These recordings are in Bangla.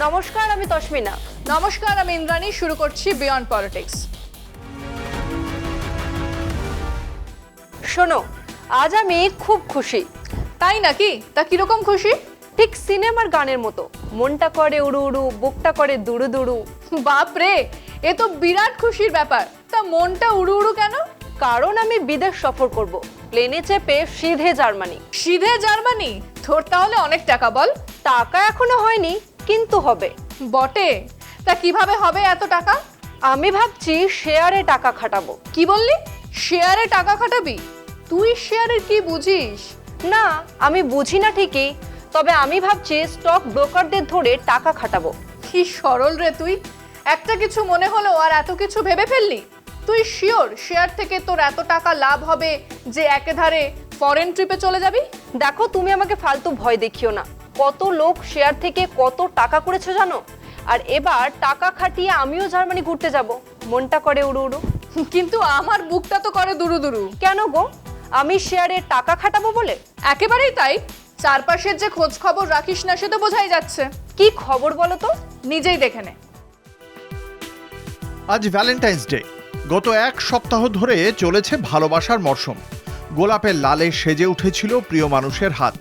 নমস্কার, আমি তস্মিনা। নমস্কার, আমি ইন্দ্রাণী। শুরু করছি বিয়ন্ড পলিটিক্স। শোনো, আজ আমি খুব খুশি। তাই নাকি? তা কিরকম খুশি? ঠিক সিনেমার গানের মতো, মনটা করে উড়ু উড়ু, বুকটা করে দুড়ু দুড়ু। বাপরে, এ তো বিরাট খুশির ব্যাপার। তা মনটা উড়ু উড়ু কেন? কারণ আমি বিদেশ সফর করব, প্লেনে চেপে সিধে জার্মানি। সিধে জার্মানি? তোর তাহলে অনেক টাকা। বল। টাকা এখনো হয়নি, কিন্তু হবে। বটে। তা কিভাবে হবে এত টাকা? আমি ভাবছি শেয়ারে টাকা খাটাবো। কি বললি? শেয়ারে টাকা খাটাবি? তুই শেয়ারের কি বুঝিস? না, আমি বুঝি না ঠিকই, তবে আমি ভাবছি স্টক ব্রোকারদের ধরে টাকা খাটাবো। কি সরল রে তুই! একটা কিছু মনে হলো আর এত কিছু ভেবে ফেললি। তুই শিওর শেয়ার থেকে তোর এত টাকা লাভ হবে যে একেধারে ফরেন ট্রিপে চলে যাবি? দেখো, তুমি আমাকে ফালতু ভয় দেখিও না। কত লোক শেয়ার থেকে কত টাকা করেছে জানো? আর এবার টাকা খাটিয়ে আমিও জার্মানি ঘুরতে যাব। মনটা করে উড়ু উড়ু। কিন্তু আমার বুকটা তো করে দুরু দুরু। কেন গো? আমি শেয়ারে টাকা খাটাবো বলে? একেবারেই তাই। চারপাশের যে খোঁজ খবর রাখিস না সে তো বোঝাই যাচ্ছে। কি খবর বলো তো? নিজেই দেখে নে। আজ ভ্যালেন্টাইন্স ডে। গত এক সপ্তাহ ধরে চলেছে ভালোবাসার মরশুম। গোলাপের লালে সেজে উঠেছিল প্রিয় মানুষের হাত।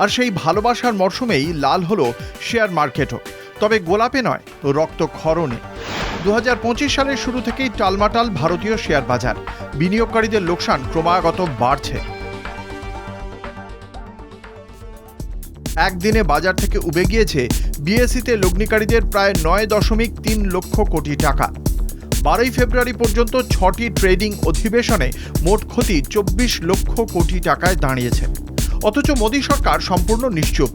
আর সেই ভালোবাসার মরশুমেই লাল হলো শেয়ার মার্কেটও। তবে গোলাপে নয়, রক্তক্ষরণে। 2025 সালের শুরু থেকেই টালমাটাল ভারতীয় শেয়ার বাজার। বিনিয়োগকারীদের লোকসান ক্রমাগত বাড়ছে। একদিনে বাজার থেকে উবে গিয়েছে বিএসইতে লগ্নিকারীদের প্রায় 9.3 লক্ষ কোটি টাকা। 12 ফেব্রুয়ারি পর্যন্ত 6টি ট্রেডিং অধিবেশনে মোট ক্ষতি 24 লক্ষ কোটি টাকায় দাঁড়িয়েছে। অথচ মোদী সরকার সম্পূর্ণ নিশ্চুপ।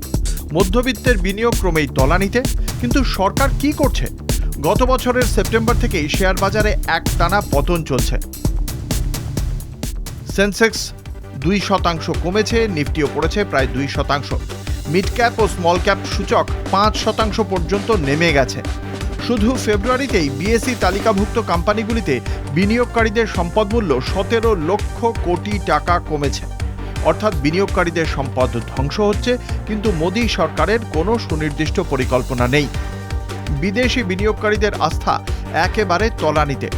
মধ্যবিত্তের বিনিয়োগ ক্রমেই তলানিতে। কিন্তু সরকার কি করছে? গত বছরের সেপ্টেম্বর থেকেই শেয়ার বাজারে একটানা পতন চলছে। সেন্সেক্স 2% কমেছে, নিফটিও পড়েছে প্রায় 2%। মিড ক্যাপ ও স্মল ক্যাপ সূচক 5% পর্যন্ত নেমে গেছে। শুধু ফেব্রুয়ারিতেই বিএসই তালিকাভুক্ত কোম্পানিগুলিতে বিনিয়োগকারীদের সম্পদ মূল্য 17 লক্ষ কোটি টাকা কমেছে। অর্থাৎ বিনিয়োগকারীদের সম্পদ ধ্বংস হচ্ছে, কিন্তু মোদী সরকারের কোনো সুনির্দিষ্ট পরিকল্পনা নেই। বিদেশি বিনিয়োগকারীদের আস্থা একেবারে তলানিতে।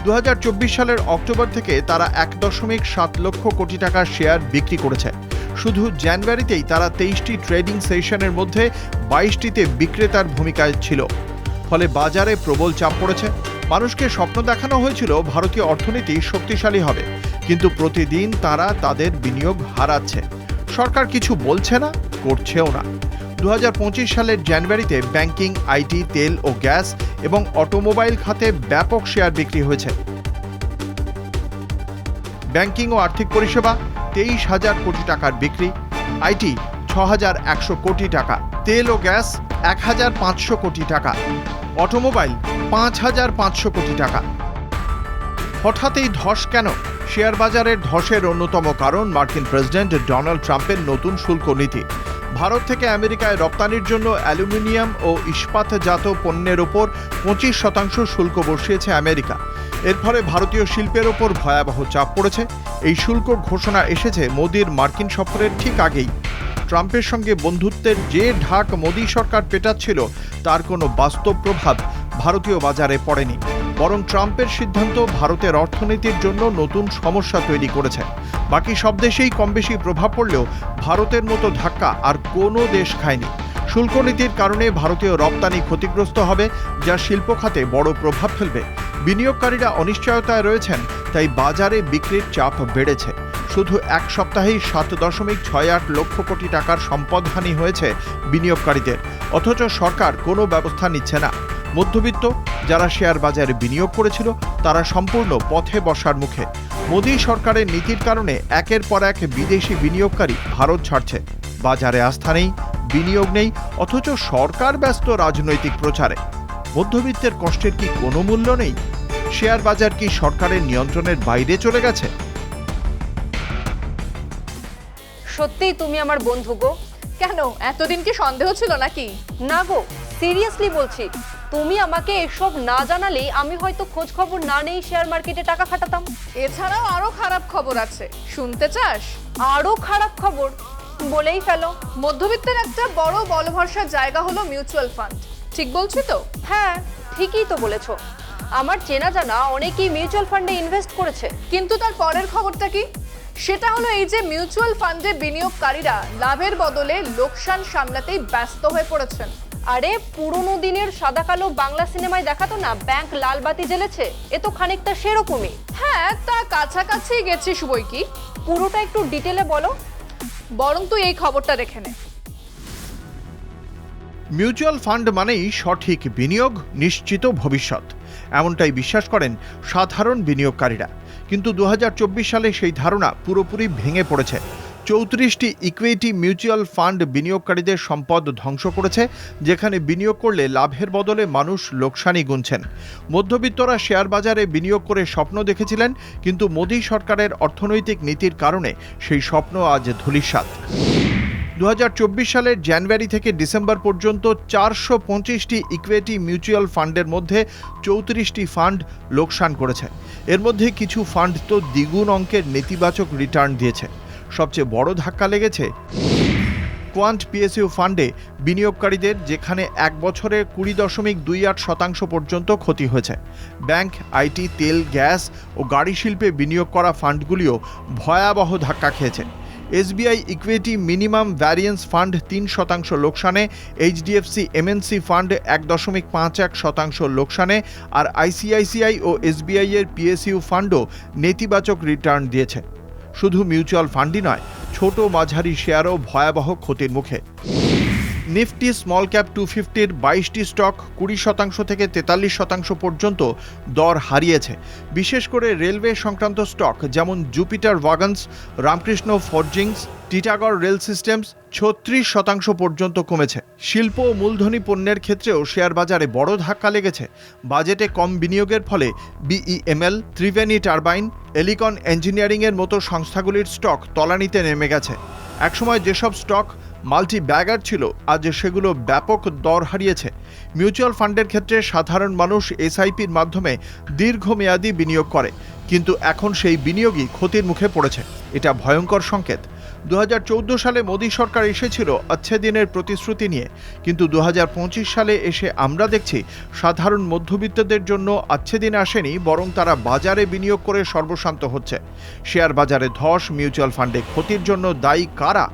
2024 সালের অক্টোবর থেকে তারা 1.7 লক্ষ কোটি টাকার শেয়ার বিক্রি করেছে। শুধু জানুয়ারিতেই তারা 23টি ট্রেডিং সেশনের মধ্যে 22টিতে বিক্রেতার ভূমিকায় ছিল। ফলে বাজারে প্রবল চাপ পড়েছে। মানুষকে স্বপ্ন দেখানো হয়েছিল ভারতীয় অর্থনীতি শক্তিশালী হবে, কিন্তু প্রতিদিন তারা তাদের বিনিয়োগ হারাচ্ছে। সরকার কিছু বলছে না, করছেও না। 2025 সালের জানুয়ারিতে ব্যাংকিং, আইটি, তেল ও গ্যাস এবং অটোমোবাইল খাতে ব্যাপক শেয়ার বিক্রি হয়েছে। ব্যাংকিং ও আর্থিক পরিষেবা 23,000 কোটি টাকার বিক্রি, আইটি 6,100 কোটি টাকা, তেল ও গ্যাস 1,500 কোটি টাকা, অটোমোবাইল 5,500 কোটি টাকা। হঠাৎ এই ধস কেন? শেয়ার বাজারের ধসের অন্যতম কারণ মার্কিন প্রেসিডেন্ট ডোনাল্ড ট্রাম্পের নতুন শুল্ক নীতি। ভারত থেকে আমেরিকায় রপ্তানির জন্য অ্যালুমিনিয়াম ও ইস্পাতজাত পণ্যের ওপর 25% শুল্ক বসিয়েছে আমেরিকা। এর ফলে ভারতীয় শিল্পের ওপর ভয়াবহ চাপ পড়েছে। এই শুল্ক ঘোষণা এসেছে মোদির মার্কিন সফরের ঠিক আগেই। ট্রাম্পের সঙ্গে বন্ধুত্বের যে ঢাক মোদী সরকার পেটাচ্ছিল, তার কোনো বাস্তব প্রভাব ভারতীয় বাজারে পড়েনি। বরং ট্রাম্পের সিদ্ধান্ত ভারতের অর্থনীতির জন্য নতুন সমস্যা তৈরি করেছে। বাকি সব দেশেই কম বেশি প্রভাব পড়লেও ভারতের মতো ধাক্কা আর কোনো দেশ খায়নি। শুল্ক নীতির কারণে ভারতীয় রপ্তানি ক্ষতিগ্রস্ত হবে, যা শিল্প খাতে বড় প্রভাব ফেলবে। বিনিয়োগকারীরা অনিশ্চয়তায় রয়েছেন, তাই বাজারে বিক্রির চাপ বেড়েছে। শুধু এক সপ্তাহেই 7.68 লক্ষ কোটি টাকার সম্পদহানি হয়েছে বিনিয়োগকারীদের। অথচ সরকার কোনো ব্যবস্থা নিচ্ছে না। মধ্যবিত্ত যারা শেয়ার বাজারে বিনিয়োগ করেছিল, তারা সম্পূর্ণ পথে বসার মুখে। মোদী সরকারের নীতির কারণে একের পর এক বিদেশি বিনিয়োগকারী ভারত ছাড়ছে। বাজারে আস্থা নেই, বিনিয়োগ নেই, অথচ সরকার ব্যস্ত রাজনৈতিক প্রচারে। মধ্যবিত্তের কষ্টের কি কোনো মূল্য নেই? শেয়ার বাজার কি সরকারের নিয়ন্ত্রণের বাইরে চলে গেছে? সত্যিই তুমি আমার বন্ধু গো। কেন, এতদিন কি সন্দেহ ছিল নাকি? না গো, সিরিয়াসলি বলছি। তুমি আমাকে এসব না জানালেই আমি হয়তো খোঁজ খবর না নেই শেয়ার মার্কেটে টাকা খাটাতাম। এছাড়াও আরো খারাপ খবর আছে, শুনতে চাস? আরো খারাপ খবর? বলেই ফেলো। মধ্যবিত্তের একটা বড় বলভরসার জায়গা হলো মিউচুয়াল ফান্ড। ঠিক বলছি তো? হ্যাঁ, ঠিকই তো বলেছো। আমার চেনা জানা অনেকেই মিউচুয়াল ফান্ডে ইনভেস্ট করেছে। কিন্তু তার পরের খবরটা কি? সেটা হলো এই যে মিউচুয়াল ফান্ডে বিনিয়োগকারীরা লাভের বদলে লোকসান সামলাতেই ব্যস্ত হয়ে পড়েছেন। আরে পুরোনো দিনের সাদা কালো বাংলা সিনেমায় দেখাতো না ব্যাংক লাল বাতি জ্বেলেছে, এ তো খানিকটা সেরকমই। হ্যাঁ, তা কাছাকাছি গেছিস বই কি। পুরোটা একটু ডিটেলে বলো। বরং তুই এই খবরটা দেখে নে। মিউচুয়াল ফান্ড মানেই সঠিক বিনিয়োগ, নিশ্চিত ভবিষ্যৎ, এমনটাই বিশ্বাস করেন সাধারণ বিনিয়োগকারীরা। কিন্তু 2024 সালে সেই ধারণা পুরোপুরি ভেঙে পড়েছে। 34টি ইকুইটি মিউচুয়াল ফান্ড বিনিয়োগকারীদের সম্পদ ধ্বংস করেছে, যেখানে বিনিয়োগ করলে লাভের বদলে মানুষ লোকসানই গুনছেন। মধ্যবিত্তরা শেয়ার বাজারে বিনিয়োগ করে স্বপ্ন দেখেছিলেন, কিন্তু মোদী সরকারের অর্থনৈতিক নীতির কারণে সেই স্বপ্ন আজ ধূলিসাৎ। 2024 সালের জানুয়ারি থেকে ডিসেম্বর পর্যন্ত 425টি ইকুইটি মিউচুয়াল ফান্ডের মধ্যে 34টি ফান্ড লোকসান করেছে। এর মধ্যে কিছু ফান্ড তো দ্বিগুণ অঙ্কের নেতিবাচক রিটার্ন দিয়েছে। সবচেয়ে বড় ধাক্কা লেগেছে কোয়ান্ট পিএসইউ ফান্ডে বিনিয়োগকারীদের, যেখানে এক বছরে 20.28% পর্যন্ত ক্ষতি হয়েছে। ব্যাংক, আইটি, তেল, গ্যাস ও গাড়ি শিল্পে বিনিয়োগ করা ফান্ডগুলিও ভয়াবহ ধাক্কা খেয়েছে। SBI equity minimum variance fund 3% লোকসানে, এইচডিএফসি এমএনসি ফান্ড 1.51% লোকসানে, আর আইসিআইসিআই ও এসবিআই এর পিএসইউ ফান্ডও নেতিবাচক রিটার্ন দিয়েছে। শুধু মিউচুয়াল ফান্ডই নয়, ছোট মাঝারি শেয়ারও ভয়াবহ ক্ষতির মুখে। নিফটি স্মল ক্যাপ 250-র 22টি স্টক 20% থেকে 43% পর্যন্ত দর হারিয়েছে। বিশেষ করে রেলওয়ে সংক্রান্ত স্টক যেমন Jupiter Wagons, Ramkrishna Forgings, Titagarh Rail Systems 36% পর্যন্ত কমেছে। শিল্প ও মূলধনী পণ্যের ক্ষেত্রেও শেয়ার বাজারে বড় ধাক্কা লেগেছে। বাজেটে কম বিনিয়োগের ফলে বিইএমএল, ত্রিবেণী টারবাইন, এলিকন ইঞ্জিনিয়ারিংয়ের মতো সংস্থাগুলির স্টক তলানিতে নেমে গেছে। একসময় যেসব স্টক মাল্টি ব্যাগার ছিল, আজ সেগুলো ব্যাপক দর হারিয়েছে। মিউচুয়াল ফান্ডের ক্ষেত্রে সাধারণ মানুষ এসআইপির মাধ্যমে দীর্ঘমেয়াদী বিনিয়োগ করে, কিন্তু এখন সেই বিনিয়োগই ক্ষতির মুখে পড়েছে। এটা ভয়ঙ্কর সংকেত। 2014 সালে মোদী সরকার এসেছিল আচ্ছা দিনের প্রতিশ্রুতি নিয়ে, কিন্তু 2025 সালে এসে আমরা দেখছি সাধারণ মধ্যবিত্তদের জন্য আচ্ছা দিন আসেনি, বরং তারা বাজারে বিনিয়োগ করে সর্বশান্ত হচ্ছে। শেয়ার বাজারে ধস, মিউচুয়াল ফান্ডে ক্ষতির জন্য দায়ী কারা?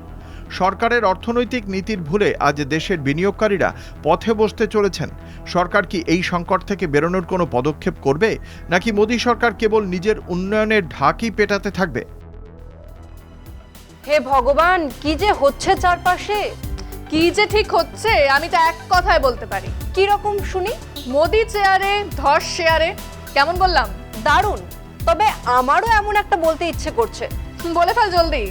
সরকারের অর্থনৈতিক নীতির ভুলে আজ দেশের বিনিয়োগকারীরা পথে বসতে চলেছেন। সরকার কি এই সংকট থেকে বেরোনোর কোনো পদক্ষেপ করবে, নাকি মোদী সরকার কেবল নিজের উন্নয়নের ঢাকই পেটাতে থাকবে? হে ভগবান, কি যে হচ্ছে চারপাশে! কি যে ঠিক হচ্ছে আমি তো এক কথায় বলতে পারি। কি রকম শুনি? মোদি চেয়ারে, ধস শেয়ারে। কেমন বললাম? দারুণ। তবে আমারও এমন একটা বলতে ইচ্ছে করছে। বলে ফেল জলদি।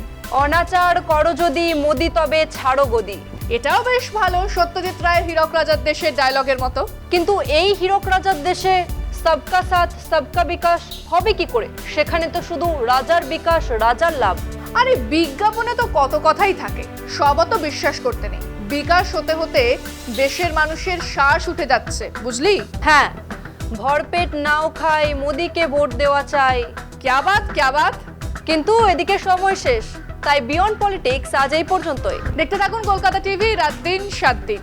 অনাচার করো যদি মোদি তবে ছাড়ো গদি। এটাও বেশ ভালো, সত্যজিৎ রায়ের হীরক রাজার দেশের ডায়লগের মতো। কিন্তু এই হীরক রাজার দেশে সবকা সাথ সবকা বিকাশ হবে কি করে? সেখানে তো শুধু রাজার বিকাশ, রাজার লাভ। আরে বিজ্ঞাপনে তো কত কথাই থাকে, সব তো বিশ্বাস করতে নেই। বিকাশ হতে হতে দেশের মানুষের শ্বাস উঠে যাচ্ছে, বুঝলি? হ্যাঁ, ভরপেট নাও খাই, মোদিকে ভোট দেওয়া চাই। ক্যা বাত ক্যা বাত। কিন্তু এদিকে সময় শেষ, তাই বিয়ন্ড পলিটিক্স আজ এই পর্যন্তই। দেখতে থাকুন কলকাতা টিভি, রাত দিন 7 দিন।